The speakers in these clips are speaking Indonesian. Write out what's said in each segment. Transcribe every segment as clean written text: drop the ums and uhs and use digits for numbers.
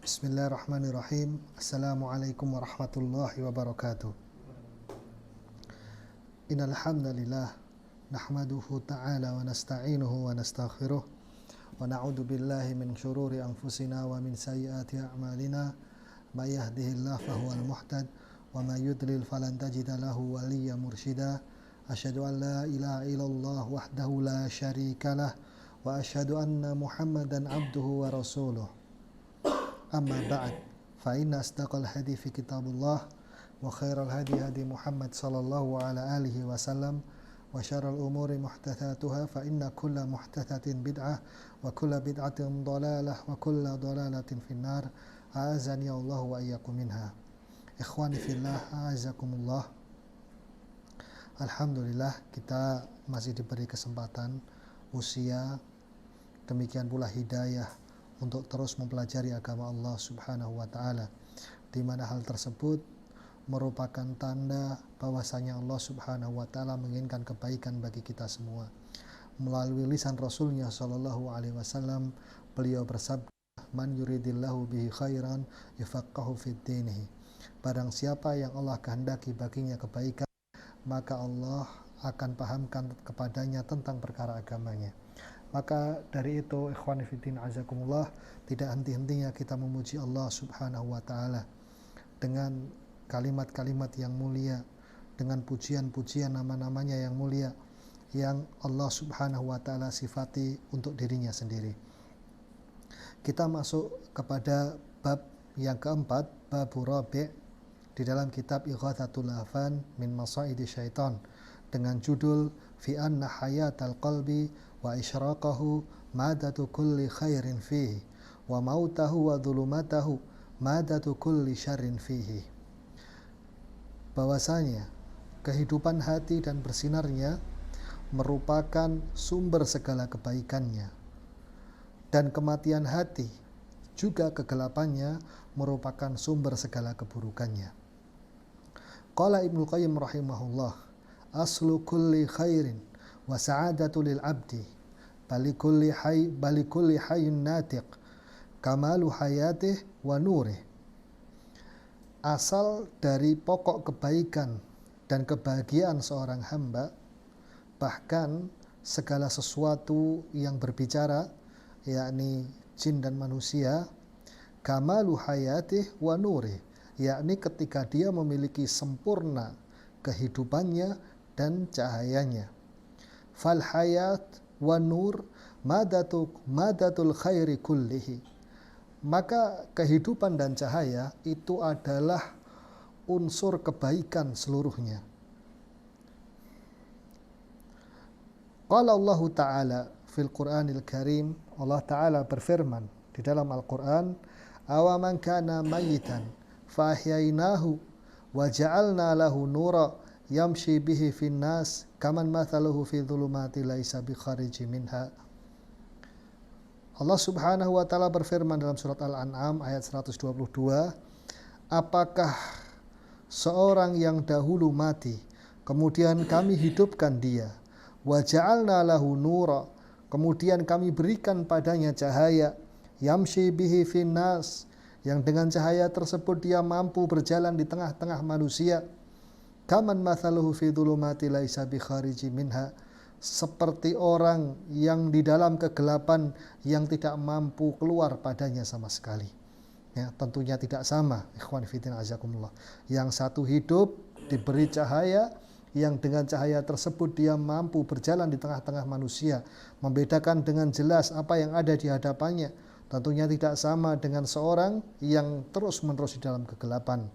Bismillahirrahmanirrahim. Assalamualaikum warahmatullahi wabarakatuh. Innal hamdalillah nahmaduhu ta'ala wa nasta'inuhu wa nastaghfiruh wa na'udzu billahi min syururi anfusina wa min sayyiati a'malina may yahdihillahu fahuwal muhtad wa may yudlil falan tajida lahu waliyyan mursyida. Asyhadu an la ilaha illallah wahdahu la syarikalah wa asyhadu anna Muhammadan abduhu wa rasuluh. Amma ba'd, fa inna asdaqal hadithi kitabullah wa khairal hadi hadi Muhammad sallallahu ala alihi wasallam wa syarrul umuri muhdatsatuha fa inna kulla muhdatsatin bid'ah wa kulla bid'atin dhalalah wa kulla dhalalatin finnar. A'azani Allah wa iyyakum minha. Ikhwani fillah, a'azakumullah. Alhamdulillah, kita masih diberi kesempatan, usia, demikian pula hidayah untuk terus mempelajari agama Allah Subhanahu wa Ta'ala, di mana hal tersebut merupakan tanda bahwasanya Allah Subhanahu wa Ta'ala menginginkan kebaikan bagi kita semua. Melalui lisan Rasulnya Shallallahu Alaihi Wasallam, beliau bersabda, "Man yuridillahu bihi khairan yafaqahu fid dinihi." Barang siapa yang Allah kehendaki baginya kebaikan, maka Allah akan pahamkan kepadanya tentang perkara agamanya. Maka dari itu, ikhwani fiddin azakumullah, tidak henti-hentinya kita memuji Allah Subhanahu wa Ta'ala dengan kalimat-kalimat yang mulia, dengan pujian-pujian nama-namanya yang mulia yang Allah Subhanahu wa Ta'ala sifati untuk dirinya sendiri. Kita masuk kepada bab yang keempat, bab rabi' di dalam kitab Ighatsatul Lahfan min Masaidi Syaitan, dengan judul Fi anna hayatal qalbi wa isyraqahu madatu kulli khairin fihi wa mautahu wa dhulumatahu madatu kulli syarrin fihi. Bahwasanya kehidupan hati dan bersinarnya merupakan sumber segala kebaikannya, dan kematian hati juga kegelapannya merupakan sumber segala keburukannya. Qala Ibnu Qayyim rahimahullah, aslu kulli khairin wa sa'adatu lil abdi bali kulli hayyun natiq kamalu hayatih wa nurih. Asal dari pokok kebaikan dan kebahagiaan seorang hamba, bahkan segala sesuatu yang berbicara, yakni jin dan manusia, kamalu hayatih wa nurih, yakni ketika dia memiliki sempurna kehidupannya dan cahayanya. Fal hayat wa nur madatul khairi kullihi. Maka kehidupan dan cahaya itu adalah unsur kebaikan seluruhnya. Qala Allah Ta'ala fil Qur'anil Karim, Allah Ta'ala berfirman di dalam Al-Quran, awaman kana mayitan fa ahyainahu wa ja'alna lahu nura yamshi bihi fin nas kaman mathaluhu fi dhulumati laisa bi khariji minha. Allah Subhanahu wa Ta'ala berfirman dalam surat Al-An'am ayat 122, apakah seorang yang dahulu mati kemudian kami hidupkan dia, wa ja'alna lahu nura, kemudian kami berikan padanya cahaya, yamshi bihi fin nas, yang dengan cahaya tersebut dia mampu berjalan di tengah-tengah manusia, kaman mathaluhu fi dhulumati laisa bi khariji minha, seperti orang yang di dalam kegelapan yang tidak mampu keluar padanya sama sekali. Ya, tentunya tidak sama, ikhwan fillah azakumullah. Yang satu hidup diberi cahaya, yang dengan cahaya tersebut dia mampu berjalan di tengah-tengah manusia, membedakan dengan jelas apa yang ada di hadapannya. Tentunya tidak sama dengan seorang yang terus-menerus di dalam kegelapan.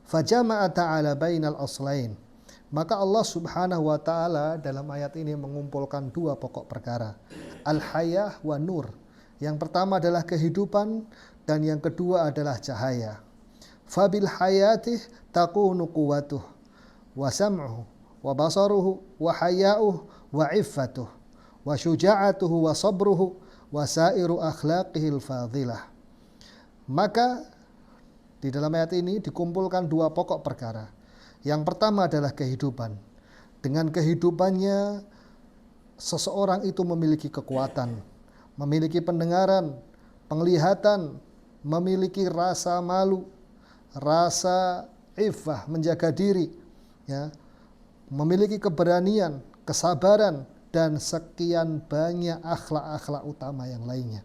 Fajama'a ta'ala bainal aslain. Maka Allah Subhanahu wa Ta'ala dalam ayat ini mengumpulkan dua pokok perkara, al-hayah wa nur. Yang pertama adalah kehidupan, dan yang kedua adalah cahaya. Fabil hayatih takunu quwwatuh wa sam'uhu wa basaruhu wa haya'uhu wa iffatuh wa syuja'atuhu wa sabruhu wa sairu akhlaqihil fadilah. Maka di dalam ayat ini dikumpulkan dua pokok perkara. Yang pertama adalah kehidupan. Dengan kehidupannya seseorang itu memiliki kekuatan, memiliki pendengaran, penglihatan, memiliki rasa malu, rasa iffah, menjaga diri, ya, memiliki keberanian, kesabaran, dan sekian banyak akhlak-akhlak utama yang lainnya.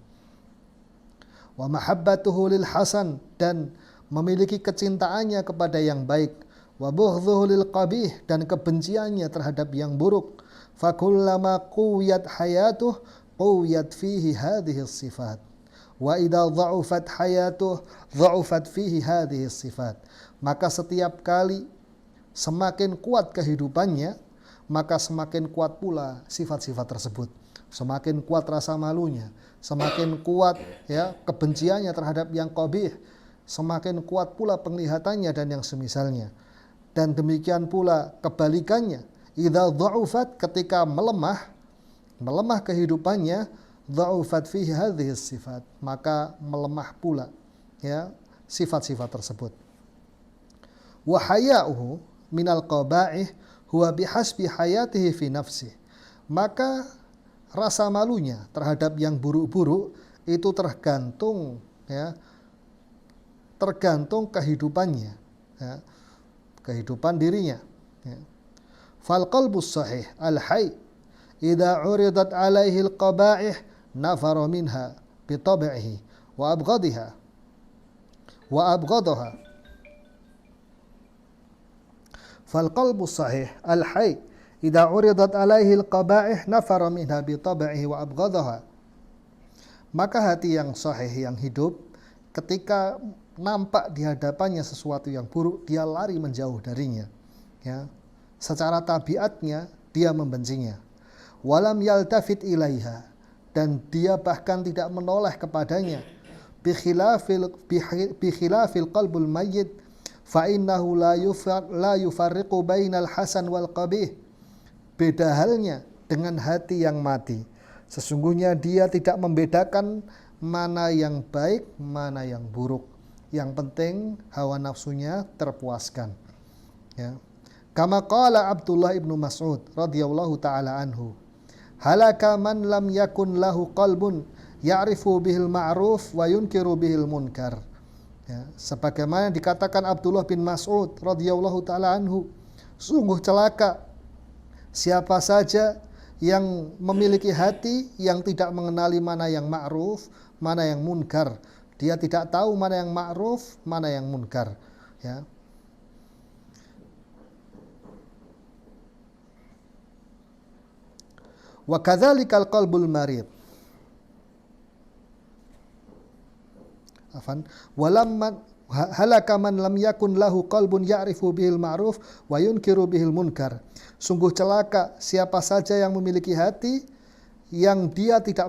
Wa mahabbatuhu lil hasan, dan memiliki kecintaannya kepada yang baik. Wa bughdhuhu lil qabih, dan kebenciannya terhadap yang buruk. Fakullama quwiyat hayatuh quwiyat fihi hadhihi sifat. Wa idza dha'ufat hayatuh dha'ufat fihi hadhihi sifat. Maka setiap kali semakin kuat kehidupannya, maka semakin kuat pula sifat-sifat tersebut. Semakin kuat rasa malunya, semakin kuat ya kebenciannya terhadap yang qabih, semakin kuat pula penglihatannya dan yang semisalnya. Dan demikian pula kebalikannya, idza dha'ufat, ketika melemah kehidupannya, dha'ufat fihi hadhihi sifat, maka melemah pula ya sifat-sifat tersebut. Wa haya'uhu minal qaba'ih huwa bihasbi hayatihi fi nafsih. Maka rasa malunya terhadap yang buruk-buruk itu tergantung ya, tergantung kehidupannya, ya, kehidupan dirinya, ya. Fal qalbus sahih al hayy idza uridat alaihi al qaba'ih nafara minha bi tab'ihi wa abghadha fal qalbus sahih al hayy idza uridat alaihi al qaba'ih nafara minha bi tab'ihi wa abghadha. Maka hati yang sahih, yang hidup, ketika nampak di hadapannya sesuatu yang buruk, dia lari menjauh darinya, ya. Secara tabiatnya dia membencinya. Walam yaltafit ilaiha, dan dia bahkan tidak menoleh kepadanya. Bi khilafil qalbul mayyit fa innahu la yufarriqu bainal hasan wal qabih. Beda halnya dengan hati yang mati. Sesungguhnya dia tidak membedakan mana yang baik, mana yang buruk. Yang penting hawa nafsunya terpuaskan, ya. Kama qala Abdullah ibnu Mas'ud radhiyallahu taala anhu, halaka man lam yakun lahu qalbun ya'rifu bihil ma'ruf wa yunkiru bihil munkar. Ya, sebagaimana dikatakan Abdullah bin Mas'ud radhiyallahu taala anhu, sungguh celaka siapa saja yang memiliki hati yang tidak mengenali mana yang ma'ruf, mana yang munkar. Dia tidak tahu mana yang ma'ruf, mana yang munkar, ya. Wa kadzalikal qalbul marid. Walamman halaka man lam yakun lahu qalbun ya'rifu bihil ma'ruf wa yunkiru bihil munkar. Sungguh celaka siapa saja yang memiliki hati yang dia tidak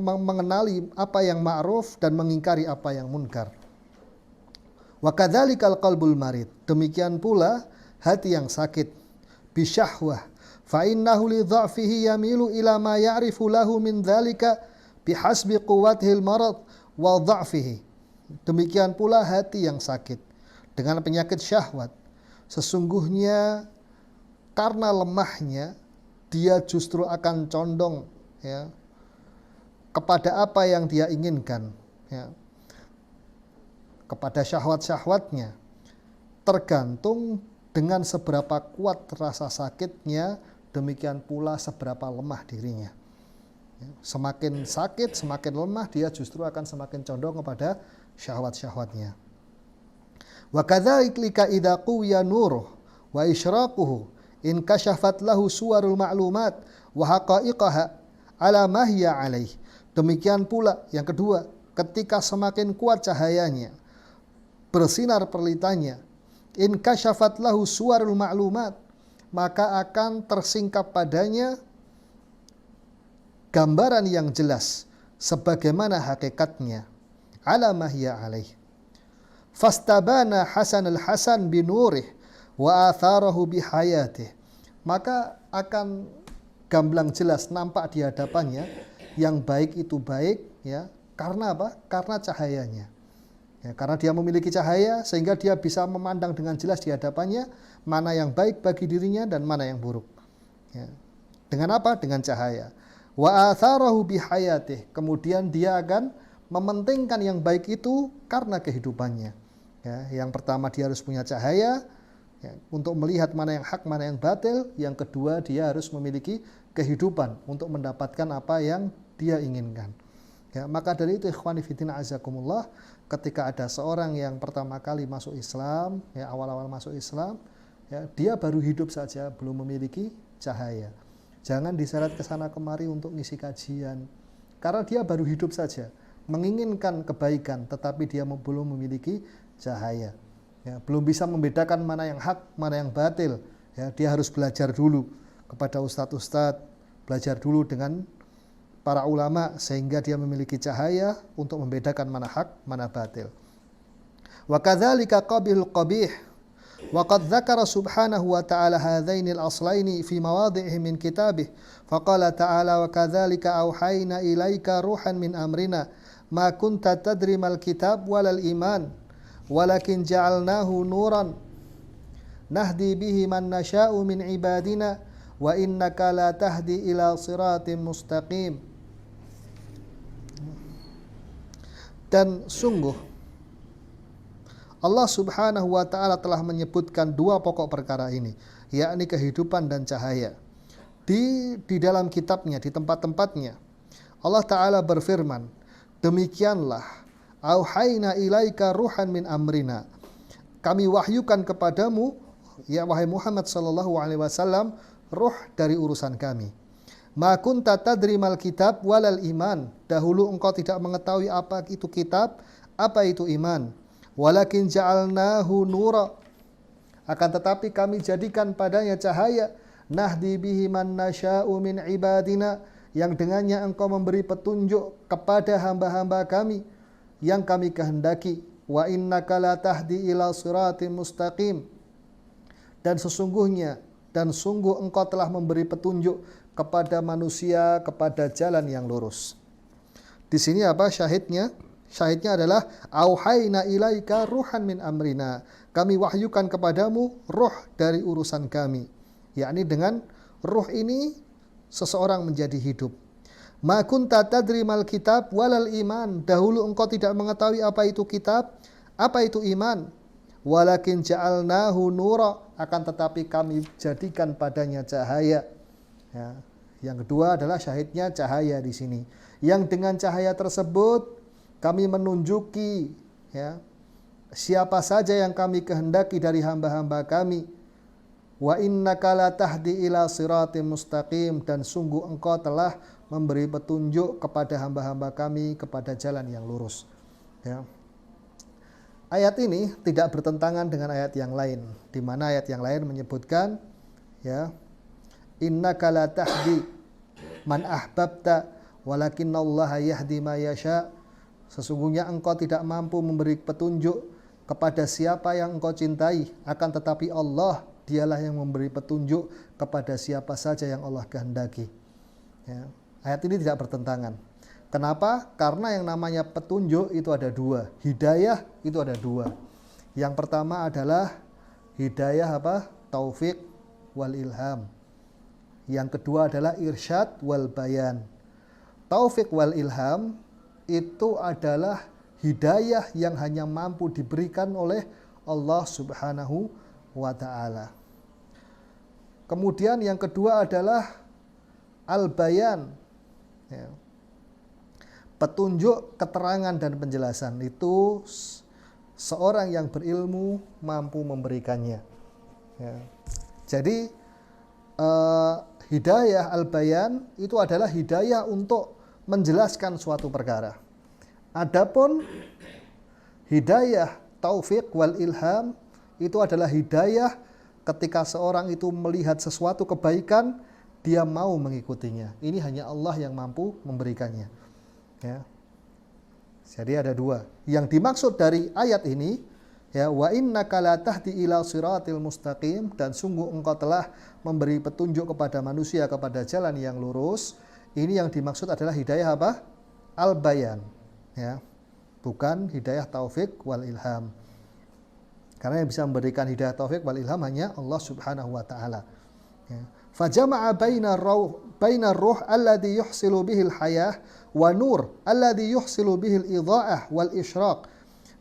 mengenali apa yang ma'ruf dan mengingkari apa yang munkar. Wa kadzalikal qalbul marid. Demikian pula hati yang sakit, bisyahwah, fa innahu li dha'fihi yamilu ila ma ya'rifu lahu min dzalika bihasbi quwwatihil marad wa dha'fihi. Demikian pula hati yang sakit dengan penyakit syahwat, sesungguhnya karena lemahnya dia justru akan condong, ya, kepada apa yang dia inginkan, ya, kepada syahwat-syahwatnya, tergantung dengan seberapa kuat rasa sakitnya, demikian pula seberapa lemah dirinya. Semakin sakit, semakin lemah, dia justru akan semakin condong kepada syahwat-syahwatnya. Wa kadzalika idza quwiya nuruh wa isyraquhu in kasyafat lahu suwarul ma'lumat wa haqa'iqaha ala ma hiya alaih. Demikian pula yang kedua, ketika semakin kuat cahayanya, bersinar pelitanya, in kasyafat lahu suwarul ma'lumat, maka akan tersingkap padanya gambaran yang jelas sebagaimana hakikatnya, ala ma hiya alaih. Fastabana hasanul hasan binurih wa atharahu bihayatih. Maka akan gamblang jelas nampak di hadapannya yang baik itu baik, ya. Karena apa? Karena cahayanya. Ya, karena dia memiliki cahaya sehingga dia bisa memandang dengan jelas di hadapannya mana yang baik bagi dirinya dan mana yang buruk. Ya. Dengan apa? Dengan cahaya. Wa atharahu bihayatih. Kemudian dia akan mementingkan yang baik itu karena kehidupannya. Ya, yang pertama dia harus punya cahaya ya, untuk melihat mana yang hak, mana yang batil. Yang kedua dia harus memiliki kehidupan untuk mendapatkan apa yang dia inginkan. Ya, maka dari itu ikhwani fillah azakumullah, ketika ada seorang yang pertama kali masuk Islam, ya awal-awal masuk Islam, ya dia baru hidup saja, belum memiliki cahaya. Jangan diseret ke sana kemari untuk ngisi kajian, karena dia baru hidup saja, menginginkan kebaikan, tetapi dia belum memiliki cahaya. Ya, belum bisa membedakan mana yang hak, mana yang batil. Ya, dia harus belajar dulu kepada ustadz-ustadz, belajar dulu dengan para ulama sehingga dia memiliki cahaya untuk membedakan mana hak, mana batil. Wa kadzalika qabilul qabih. Wa qad dzakara subhanahu wa ta'ala hadzaini al-aslaini fi mawadhi'i min kitabih. Faqala ta'ala wa kadzalika auhayna ilaika ruhan min amrina ma kunta tadri mal kitab walal iman walakin ja'alnahu nuran nahdi bihi man nasha'u min ibadina wa innaka la tahdi ila siratim mustaqim. Dan sungguh Allah subhanahu wa ta'ala telah menyebutkan dua pokok perkara ini, yakni kehidupan dan cahaya. Di dalam kitabnya, di tempat-tempatnya, Allah ta'ala berfirman, demikianlah, auhayna ilaika ruhan min amrina. Kami wahyukan kepadamu, ya wahai Muhammad sallallahu alaihi wasallam, ruh dari urusan kami. Ma kunta tadri mal kitab walal iman. Dahulu engkau tidak mengetahui apa itu kitab, apa itu iman. Walakin ja'alnahu nura. Akan tetapi kami jadikan padanya cahaya. Nahdi bihi man nasya'u min ibadina. Yang dengannya engkau memberi petunjuk kepada hamba-hamba kami yang kami kehendaki. Wa innaka la tahdi ila siratim mustaqim. Dan sesungguhnya dan sungguh engkau telah memberi petunjuk kepada manusia kepada jalan yang lurus. Di sini apa syahidnya? Syahidnya adalah auhayna ilaika ruhan min amrina. Kami wahyukan kepadamu ruh dari urusan kami. Yakni dengan ruh ini seseorang menjadi hidup. Ma kunta tadri mal kitab walal iman. Dahulu engkau tidak mengetahui apa itu kitab, apa itu iman. Walakin ja'alnahu nura. Akan tetapi kami jadikan padanya cahaya. Ya. Yang kedua adalah syahidnya cahaya di sini. Yang dengan cahaya tersebut kami menunjuki ya, siapa saja yang kami kehendaki dari hamba-hamba kami. Wa innaka la tahdi ila siratim mustaqim. Dan sungguh engkau telah memberi petunjuk kepada hamba-hamba kami kepada jalan yang lurus. Ya. Ayat ini tidak bertentangan dengan ayat yang lain, di mana ayat yang lain menyebutkan ya, innaka la tahdi man ahbabta walakinallaha yahdi ma yasha. Sesungguhnya engkau tidak mampu memberi petunjuk kepada siapa yang engkau cintai, akan tetapi Allah dialah yang memberi petunjuk kepada siapa saja yang Allah kehendaki. Ya. Ayat ini tidak bertentangan. Kenapa? Karena yang namanya petunjuk itu ada dua, hidayah itu ada dua. Yang pertama adalah hidayah apa? Taufik wal ilham. Yang kedua adalah irsyad wal bayan. Taufik wal ilham itu adalah hidayah yang hanya mampu diberikan oleh Allah subhanahu wa ta'ala. Kemudian yang kedua adalah al-bayan. Ya. Petunjuk, keterangan dan penjelasan itu seorang yang berilmu mampu memberikannya. Ya. Jadi hidayah al-bayan itu adalah hidayah untuk menjelaskan suatu perkara. Adapun hidayah taufik wal ilham itu adalah hidayah ketika seorang itu melihat sesuatu kebaikan, dia mau mengikutinya. Ini hanya Allah yang mampu memberikannya. Ya. Jadi ada dua. Yang dimaksud dari ayat ini, ya, wa innaka la tahdi ila siratil mustaqim, dan sungguh engkau telah memberi petunjuk kepada manusia kepada jalan yang lurus. Ini yang dimaksud adalah hidayah apa? Al-bayan. Ya. Bukan hidayah taufik wal ilham. Karena yang bisa memberikan hidayah taufik wal ilham hanya Allah subhanahu wa ta'ala. Ya. Fajama'a baina baina ruh alladhi yuhsilu bihil hayah wa nur alladhi yuhsilu bihil idha'ah wal isyraq.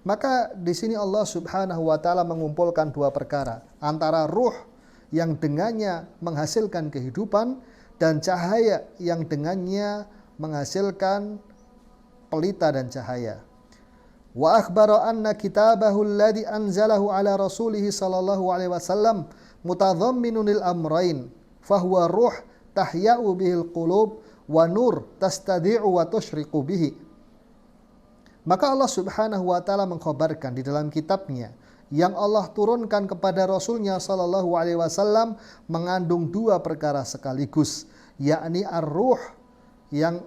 Maka di sini Allah Subhanahu wa taala mengumpulkan dua perkara, antara ruh yang dengannya menghasilkan kehidupan dan cahaya yang dengannya menghasilkan pelita dan cahaya. Wa akhbara anna kitabahu alladhi anzalahu ala rasulih sallallahu alaihi wasallam mutadhamminun lil amrayn fahuwa ruh tahya'u bihil qulub wa nur tastadi'u wa tusyriqu bihi. Maka Allah Subhanahu wa taala mengkhabarkan di dalam kitabnya yang Allah turunkan kepada Rasulnya sallallahu alaihi wasallam mengandung dua perkara sekaligus, yakni ar-ruh yang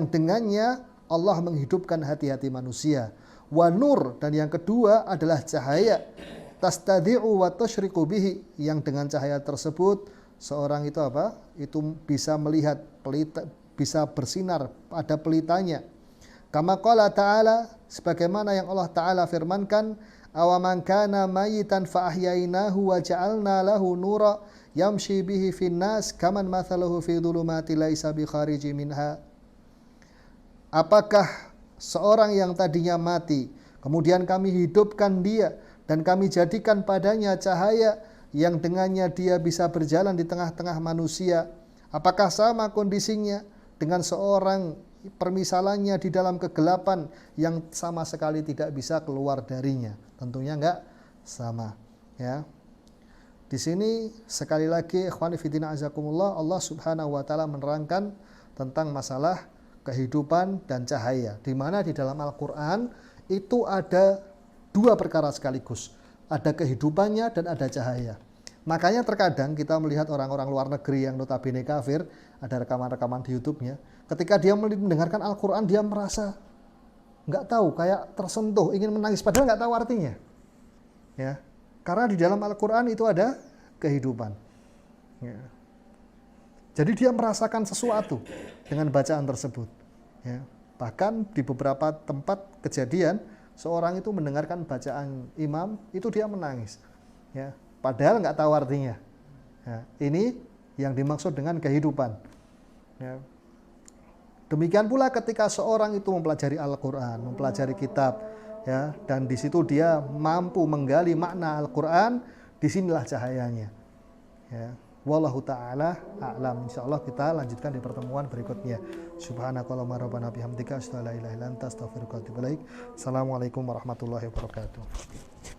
dengannya Allah menghidupkan hati-hati manusia, wa nur, dan yang kedua adalah cahaya, tastadi'u wa tusyriqu bihi, yang dengan cahaya tersebut seorang itu apa? Itu bisa melihat pelita, bisa bersinar pada pelitanya. Kama qala ta'ala, sebagaimana yang Allah Ta'ala firmankan, awaman kana mayitan fa ahyainahu wa ja'alna lahu nura yamshi bihi finnas kaman mathaluhu fi dhulumati laisa bi khariji minha. Apakah seorang yang tadinya mati, kemudian kami hidupkan dia dan kami jadikan padanya cahaya yang dengannya dia bisa berjalan di tengah-tengah manusia, apakah sama kondisinya dengan seorang permisalannya di dalam kegelapan yang sama sekali tidak bisa keluar darinya? Tentunya enggak sama, ya. Di sini sekali lagi ikhwani fillah azakumullah, Allah Subhanahu wa taala menerangkan tentang masalah kehidupan dan cahaya, di mana di dalam Al-Qur'an itu ada dua perkara sekaligus, ada kehidupannya dan ada cahaya. Makanya terkadang kita melihat orang-orang luar negeri yang notabene kafir, ada rekaman-rekaman di YouTube-nya, ketika dia mendengarkan Al-Quran dia merasa nggak tahu, kayak tersentuh, ingin menangis, padahal nggak tahu artinya, ya, karena di dalam Al-Quran itu ada kehidupan, ya. Jadi dia merasakan sesuatu dengan bacaan tersebut, ya. Bahkan di beberapa tempat kejadian seorang itu mendengarkan bacaan imam itu dia menangis, ya, padahal nggak tahu artinya, ya. Ini yang dimaksud dengan kehidupan, ya. Demikian pula ketika seorang itu mempelajari Al-Quran, mempelajari kitab, ya, dan di situ dia mampu menggali makna Al-Quran, disinilah cahayanya, ya. Wallahu ta'ala a'lam. Insyaallah kita lanjutkan di pertemuan berikutnya. Subhanakallahumma rabbana bihamdika asyhadu an la ilaha illa anta astaghfiruka wa atubu ilaik. Assalamualaikum warahmatullahi wabarakatuh.